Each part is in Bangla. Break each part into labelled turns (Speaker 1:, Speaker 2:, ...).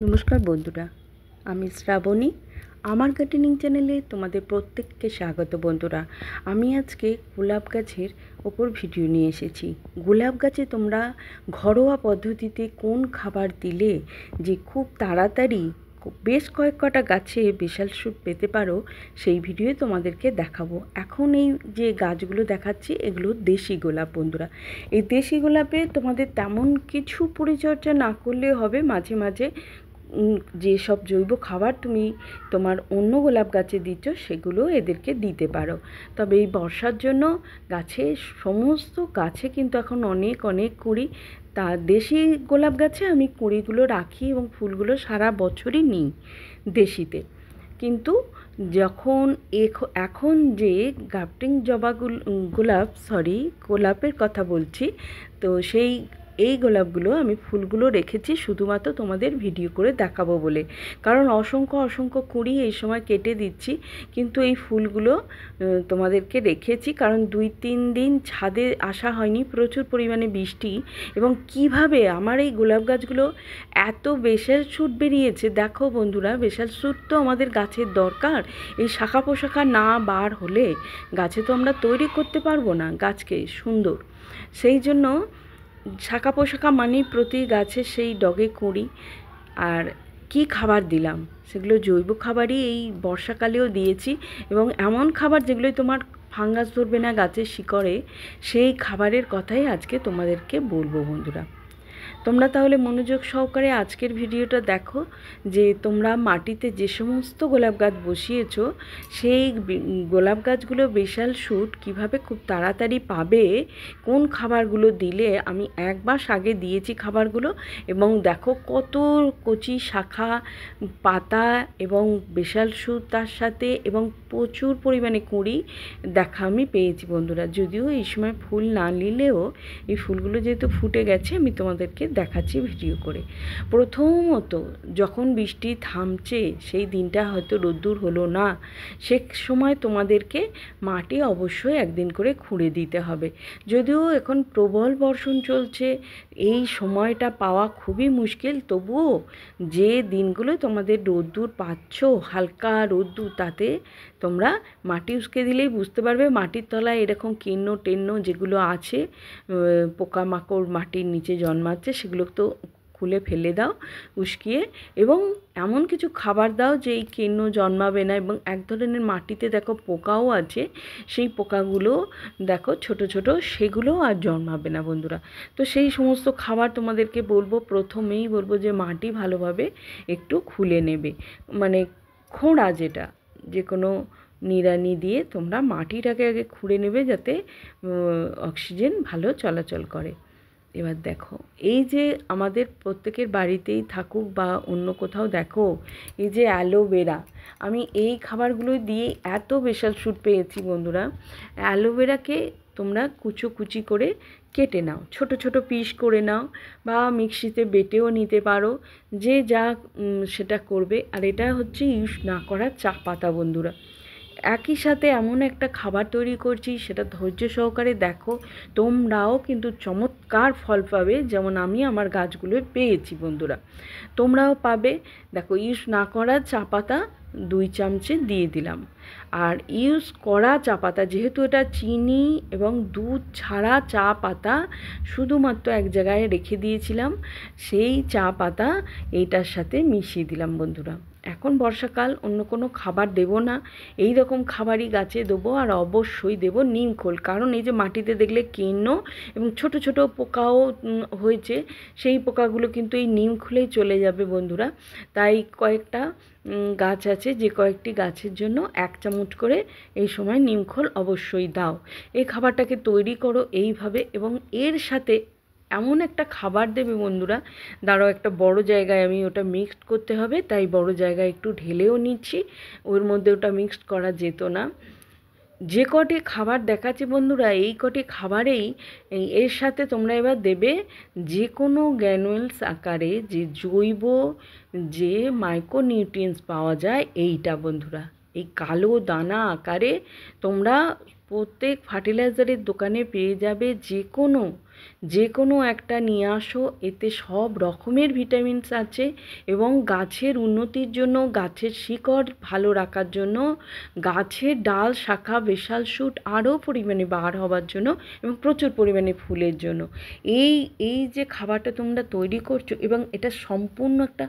Speaker 1: নমস্কার বন্ধুরা, আমি শ্রাবণী। আমার গার্ডেনিং চ্যানেলে তোমাদের প্রত্যেককে স্বাগত। বন্ধুরা, আমি আজকে গোলাপ গাছের ওপর ভিডিও নিয়ে এসেছি। গোলাপ গাছে তোমরা ঘরোয়া পদ্ধতিতে কোন খাবার দিলে যে খুব তাড়াতাড়ি বেশ কয়েক কটা গাছে বিশাল শুট পেতে পারো, সেই ভিডিও তোমাদেরকে দেখাবো। এখন এই যে গাছগুলো দেখাচ্ছি, এগুলো দেশি গোলাপ। বন্ধুরা, এই দেশি গোলাপে তোমাদের তেমন কিছু পরিচর্যা না করলে হবে। মাঝে মাঝে যেসব জৈব খাবার তুমি তোমার অন্য গোলাপ গাছে দিচ্ছ, সেগুলো এদেরকে দিতে পারো। তবে এই বর্ষার জন্য সমস্ত গাছে কিন্তু এখন অনেক অনেক কুঁড়ি। তা দেশি গোলাপ গাছে আমি কুঁড়িগুলো রাখি এবং ফুলগুলো সারা বছরই নিই দেশিতে। কিন্তু যখন এখন যে গ্রাফটিং গোলাপের কথা বলছি, তো এই গোলাপগুলো আমি ফুলগুলো রেখেছি শুধুমাত্র তোমাদের ভিডিও করে দেখাবো বলে। কারণ অসংখ্য কুঁড়ি এই সময় কেটে দিচ্ছি, কিন্তু এই ফুলগুলো তোমাদেরকে রেখেছি কারণ 2-3 দিন ছাদে আসা হয়নি, প্রচুর পরিমাণে বৃষ্টি। এবং কিভাবে আমার এই গোলাপ গাছগুলো এত বেশাল শুট বেরিয়েছে দেখো বন্ধুরা। বেশাল শুট তো আমাদের গাছের দরকার। এই শাখা পোশাখা না বার হলে গাছে তো আমরা তৈরি করতে পারবো না গাছকে সুন্দর। সেই জন্য শাখা পোশাখা মানেই প্রতি গাছে সেই ডগে কুঁড়ি। আর কি খাবার দিলাম, সেগুলো জৈব খাবারই এই বর্ষাকালেও দিয়েছি, এবং এমন খাবার যেগুলোই তোমার ফাঙ্গাস ধরবে না গাছের শিকড়ে, সেই খাবারের কথাই আজকে তোমাদেরকে বলবো। বন্ধুরা, তোমরা তাহলে মনোযোগ সহকারে আজকের ভিডিওটা দেখো, যে তোমরা মাটিতে যে সমস্ত গোলাপ গাছ বসিয়েছো, সেই গোলাপ গাছগুলো বিশাল শুট কীভাবে খুব তাড়াতাড়ি পাবে, কোন খাবারগুলো দিলে। আমি 1 মাস আগে দিয়েছি খাবারগুলো, এবং দেখো কত কচি শাখা পাতা এবং বিশাল শুট তার সাথে, এবং প্রচুর পরিমাণে কুঁড়ি আমি পেয়েছি। বন্ধুরা, যদিও এই সময় ফুল না নিলেও এই ফুলগুলো যেহেতু ফুটে গেছে, আমি তোমাদেরকে দেখাচ্ছি ভিডিও করে। প্রথমত যখন বৃষ্টি থামছে, সেই দিনটা হয়তো রোদ্দুর হলো না, সে সময় তোমাদেরকে মাটি অবশ্যই একদিন করে খুঁড়ে দিতে হবে। যদিও এখন প্রবল বর্ষণ চলছে, এই সময়টা পাওয়া খুবই মুশকিল, তবুও যে দিনগুলো তোমাদের রোদ্দুর পাচ্ছ, হালকা রোদ্দুর, তাতে তোমরা মাটি উস্কে দিলেই বুঝতে পারবে মাটির তলায় এরকম টেন্ন যেগুলো আছে, পোকামাকড় মাটির নিচে জন্মাচ্ছে, সেগুলো তো খুলে ফেলে দাও উস্কিয়ে, এবং এমন কিছু খাবার দাও যে এই কীর্ণ জন্মাবে না। এবং এক ধরনের মাটিতে দেখো পোকাও আছে, সেই পোকাগুলো দেখো ছোট ছোট, সেগুলো আর জন্মাবে না। বন্ধুরা, তো সেই সমস্ত খাবার তোমাদেরকে বলবো। প্রথমেই বলবো যে মাটি ভালোভাবে একটু খুলে নেবে, মানে খোঁড়া, যে কোনো নিড়ানি দিয়ে তোমরা মাটিটাকে আগে খুঁড়ে নেবে, যাতে অক্সিজেন ভালো চলাচল করে। এবার দেখো, এই যে আমাদের প্রত্যেকের বাড়িতেই থাকুক বা অন্য কোথাও দেখো, এই যে অ্যালোভেরা, আমি এই খাবারগুলো দিয়ে এত বিশাল শুট পেয়েছি। বন্ধুরা, অ্যালোভেরাকে তোমরা কুচি করে কেটে নাও, ছোট ছোট পিস করে নাও, বা মিক্সিতে বেটেও নিতে পারো, যে যা সেটা করবে। আর এটা হচ্ছে ইউজ না করা চা পাতা। বন্ধুরা, একই সাথে এমন একটা খাবার তৈরি করছি, সেটা ধৈর্য সহকারে দেখো, তোমরাও কিন্তু চমৎকার ফল পাবে, যেমন আমি আমার গাছগুলোয় পেয়েছি। বন্ধুরা, তোমরাও পাবে। দেখো, ইউজ না করা চা পাতা 2 চামচে দিয়ে দিলাম। আর ইউজ করা চা পাতা, যেহেতু এটা চিনি এবং দুধ ছাড়া চা পাতা শুধুমাত্র এক জায়গায় রেখে দিয়েছিলাম, সেই চা পাতা এইটার সাথে মিশিয়ে দিলাম। বন্ধুরা, এখন বর্ষাকাল, অন্য কোনো খাবার দেব না, এই রকম খাবারই গাছে দেবো। আর অবশ্যই দেবো নিমখোল, কারণ এই যে মাটিতে দেখলে কীর্ণ এবং ছোট ছোট পোকাও হয়েছে, সেই পোকাগুলো কিন্তু এই নিমখোলেই চলে যাবে। বন্ধুরা, তাই কয়েকটা গাছ আছে, যে কয়েকটি গাছের জন্য 1 চামচ করে এই সময় নিমখোল অবশ্যই দাও। এই খাবারটাকে তৈরি করো এইভাবে, এবং এর সাথে এমন একটা খাবার দেবে। বন্ধুরা, দাঁড়াও, একটা বড় জায়গায় আমি ওটা মিক্সড করতে হবে, তাই বড় জায়গায় একটু ঢেলেও নিচ্ছি, ওর মধ্যে ওটা মিক্সড করা যেত না। যে কটি খাবার দেখাচ্ছি বন্ধুরা, এই কটি খাবারেই এর সাথে তোমরা এবার দেবে যে কোনো গ্র্যানুয়েলস আকারে যে জৈব যে মাইক্রোনিউট্রিয়েন্টস পাওয়া যায়, এইটা। বন্ধুরা, এই কালো দানা আকারে তোমরা প্রত্যেক ফার্টিলাইজারের দোকানে পেয়ে যাবে, যে কোনো একটা নিয়ে আসো, এতে সব রকমের ভিটামিনস আছে এবং গাছের উন্নতির জন্য, গাছের শিকড় ভালো রাখার জন্য, গাছের ডাল শাখা বেসাল শুট আরও পরিমাণে বার হওয়ার জন্য এবং প্রচুর পরিমাণে ফুলের জন্য এই যে খাবারটা তোমরা তৈরি করছো, এবং এটা সম্পূর্ণ একটা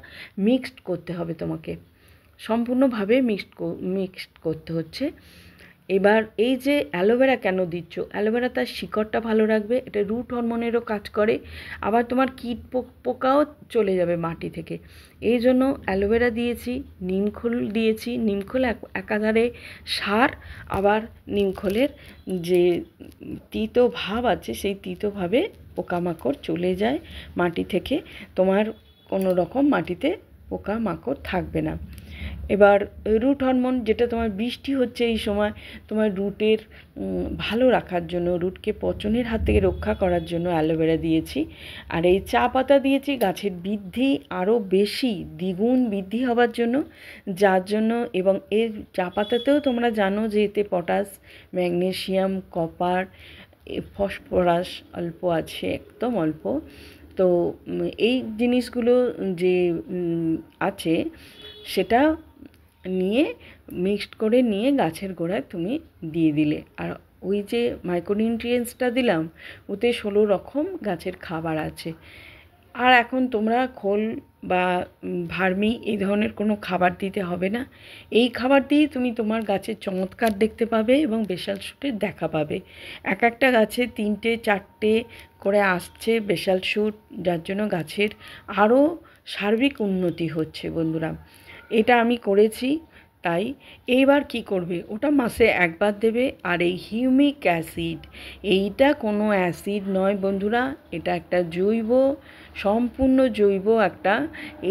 Speaker 1: মিক্সড করতে হবে, তোমাকে সম্পূর্ণভাবে মিক্সড করতে হচ্ছে। এবার এই যে অ্যালোভেরা কেন দিচ্ছ, অ্যালোভেরা তার শিকড়টা ভালো রাখবে, এটা রুট হরমোনেরও কাজ করে, আবার তোমার কীট পোকাও চলে যাবে মাটি থেকে, এই জন্য অ্যালোভেরা দিয়েছি। নিমখোল দিয়েছি, নিমখোল একাধারে সার, আবার নিমখোলের যে তিতো ভাব আছে সেই তিতো ভাবে পোকামাকড় চলে যায় মাটি থেকে, তোমার কোনো রকম মাটিতে পোকামাকড় থাকবে না। এবার রুট হরমোন, যেটা তোমার বৃষ্টি হচ্ছে এই সময়, তোমার রুটের ভালো রাখার জন্য, রুটকে পচনের হাত থেকে রক্ষা করার জন্য অ্যালোভেরা দিয়েছি। আর এই চা পাতা দিয়েছি গাছের বৃদ্ধি আরও বেশি দ্বিগুণ বৃদ্ধি হওয়ার জন্য, যার জন্য, এবং এর চা পাতাতেও তোমরা জানো যে এতে পটাশ, ম্যাগনেসিয়াম, কপার, ফসফরাস অল্প আছে, একদম অল্প। তো এই জিনিসগুলো যে আছে সেটা নিয়ে মিক্সড করে নিয়ে গাছের গোড়ায় তুমি দিয়ে দিলে। আর ওই যে মাইক্রোনিউট্রিয়েন্টসটা দিলাম, ওতে 16 রকম গাছের খাবার আছে। আর এখন তোমরা খোল বা ভার্মি এই ধরনের কোনো খাবার দিতে হবে না, এই খাবার দিয়েই তুমি তোমার গাছের চমৎকার দেখতে পাবে এবং বেসাল শুটের দেখা পাবে। এক একটা গাছে 3টে 4টে করে আসছে বেসাল শুট, যার জন্য গাছের আরও সার্বিক উন্নতি হচ্ছে বন্ধুরা। এটা আমি করেছি। তাই এইবার কি করবে, ওটা মাসে একবার দেবে। আর এই হিউমিক অ্যাসিড, এইটা কোনো অ্যাসিড নয় বন্ধুরা, এটা একটা জৈব, সম্পূর্ণ জৈব একটা,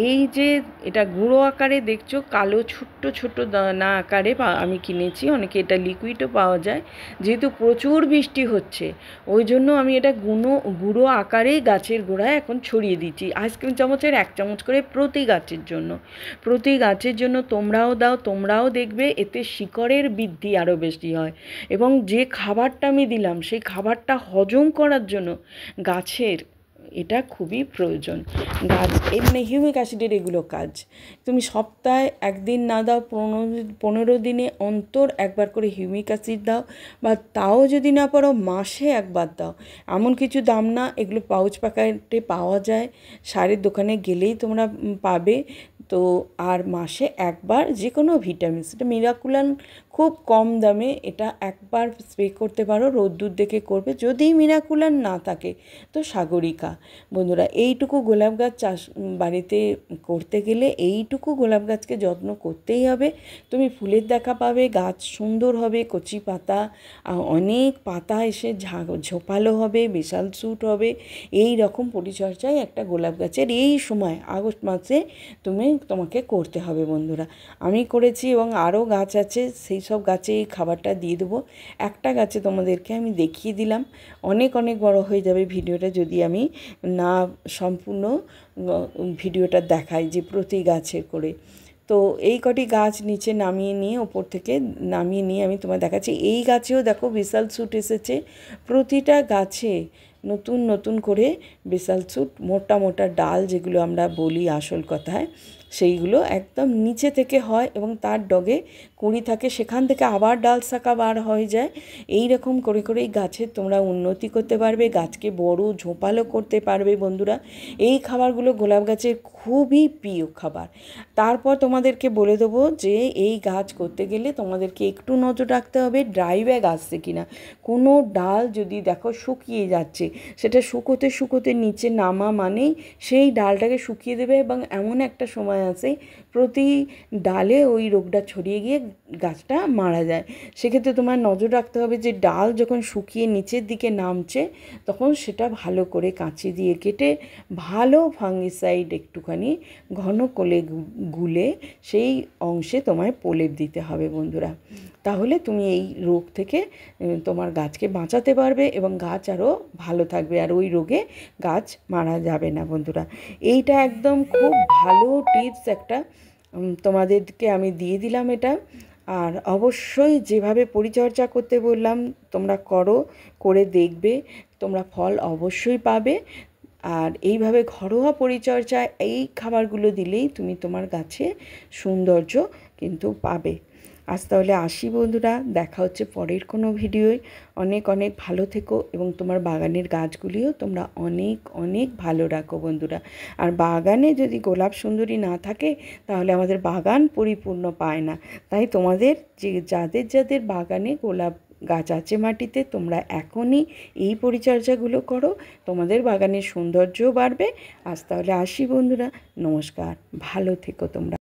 Speaker 1: এই যে এটা গুঁড়ো আকারে দেখছো, কালো ছোট্ট ছোট্ট দানা আকারে আমি কিনেছি, অনেকে এটা লিকুইডও পাওয়া যায়। যেহেতু প্রচুর বৃষ্টি হচ্ছে ওই জন্য আমি এটা গুঁড়ো আকারেই গাছের গোড়ায় এখন ছড়িয়ে দিচ্ছি, আইসক্রিম চামচের 1 চামচ করে প্রতি গাছের জন্য তোমরাও দাও, তোমরাও দেখবে এতে শিকড়ের বৃদ্ধি আরও বেশি হয়। এবং যে খাবারটা আমি দিলাম সেই খাবারটা হজম করার জন্য গাছের এটা খুবই প্রয়োজন। গাছ এমনি হিউমিক অ্যাসিডের এগুলো কাজ, তুমি সপ্তাহে 1 দিন না দাও, 15 দিনে অন্তর একবার করে হিউমিক অ্যাসিড দাও, বা তাও যদি না পারো মাসে একবার দাও। এমন কিছু দাম না, এগুলো পাউচ প্যাকেটে পাওয়া যায়, সারের দোকানে গেলেই তোমরা পাবে। তো আর মাসে একবার যে কোনো ভিটামিনস, এটা মিরাকুলান খুব কম দামে, এটা একবার স্প্রে করতে পারো, রোদ্দুর দেখে করবে। যদি মিরাকুলান না থাকে তো সাগরিকা। বন্ধুরা, এইটুকু গোলাপ গাছ চাষ বাড়িতে করতে গেলে এইটুকু গোলাপ গাছকে যত্ন করতেই হবে। তুমি ফুলের দেখা পাবে, গাছ সুন্দর হবে, কচি পাতা, অনেক পাতা এসে ঝোপালো হবে, বিশাল শুট হবে। এই রকম পরিচর্যায় একটা গোলাপ গাছের এই সময় আগস্ট মাসে তোমাকে করতে হবে বন্ধুরা। আমি করেছি এবং আরও গাছ আছে, সেই সব গাছে এই খাবারটা দিয়ে দেবো। একটা গাছে তোমাদেরকে আমি দেখিয়ে দিলাম, অনেক বড় হয়ে যাবে ভিডিওটা যদি আমি না সম্পূর্ণ ভিডিওটা দেখাই যে প্রতি গাছে করে। তো এই কটি গাছ নিচে নামিয়ে নিয়ে, ওপর থেকে নামিয়ে নিয়ে আমি তোমায় দেখাচ্ছি। এই গাছেও দেখো বিশাল শুট এসেছে, প্রতিটা গাছে নতুন করে বিশাল শুট, মোটা ডাল যেগুলো আমরা বলি আসল কথায়, সেইগুলো একদম নিচে থেকে হয় এবং তার ডগে কুঁড়ি থাকে, সেখান থেকে আবার ডাল শাখা বার হয়ে যায়। এই রকম করেই গাছের তোমরা উন্নতি করতে পারবে, গাছকে বড় ঝোপালো করতে পারবে বন্ধুরা। এই খাবারগুলো গোলাপ গাছের খুবই প্রিয় খাবার। তারপর তোমাদেরকে বলে দেবো যে এই গাছ করতে গেলে তোমাদেরকে একটু নজর রাখতে হবে ড্রাই ব্যাগ আসছে কিনা। কোনো ডাল যদি দেখো শুকিয়ে যাচ্ছে, সেটা শুকোতে নিচে নামা মানেই সেই ডালটাকে শুকিয়ে দেবে, এবং এমন একটা সময় আছে প্রতি ডালে ওই রোগটা ছড়িয়ে গিয়ে গাছটা মারা যায়। সেক্ষেত্রে তোমার নজর রাখতে হবে যে ডাল যখন শুকিয়ে নিচের দিকে নামছে তখন সেটা ভালো করে কাঁচি দিয়ে কেটে ভালো ফাঙ্গিসাইড একটুখানি ঘন করে গুলে সেই অংশে তোমায় প্রলেপ দিতে হবে বন্ধুরা। তাহলে তুমি এই রোগ থেকে তোমার গাছকে বাঁচাতে পারবে এবং গাছ আরও ভালো থাকবে, আর ওই রোগে গাছ মারা যাবে না বন্ধুরা। এইটা একদম খুব ভালো টিপস একটা তোমাদেরকে আমি দিয়ে দিলাম এটা। আর অবশ্যই যেভাবে পরিচর্যা করতে বললাম তোমরা করো, করে দেখবে, তোমরা ফল অবশ্যই পাবে। আর এইভাবে ঘরোয়া পরিচর্যা এই খাবারগুলো দিলেই তুমি তোমার গাছে সৌন্দর্য কিন্তু পাবে। আজ তাহলে আসি বন্ধুরা, দেখা হচ্ছে পরের কোনো ভিডিওয়। অনেক অনেক ভালো থেকো এবং তোমার বাগানের গাছগুলিও তোমরা অনেক অনেক ভালো রাখো বন্ধুরা। আর বাগানে যদি গোলাপ সুন্দরী না থাকে তাহলে আমাদের বাগান পরিপূর্ণ পায় না। তাই তোমাদের যাদের যাদের বাগানে গোলাপ গাছ আছে মাটিতে, তোমরা এখনই এই পরিচর্যাগুলো করো, তোমাদের বাগানের সৌন্দর্যও বাড়বে। আজ তাহলে আসি বন্ধুরা, নমস্কার, ভালো থেকো তোমরা।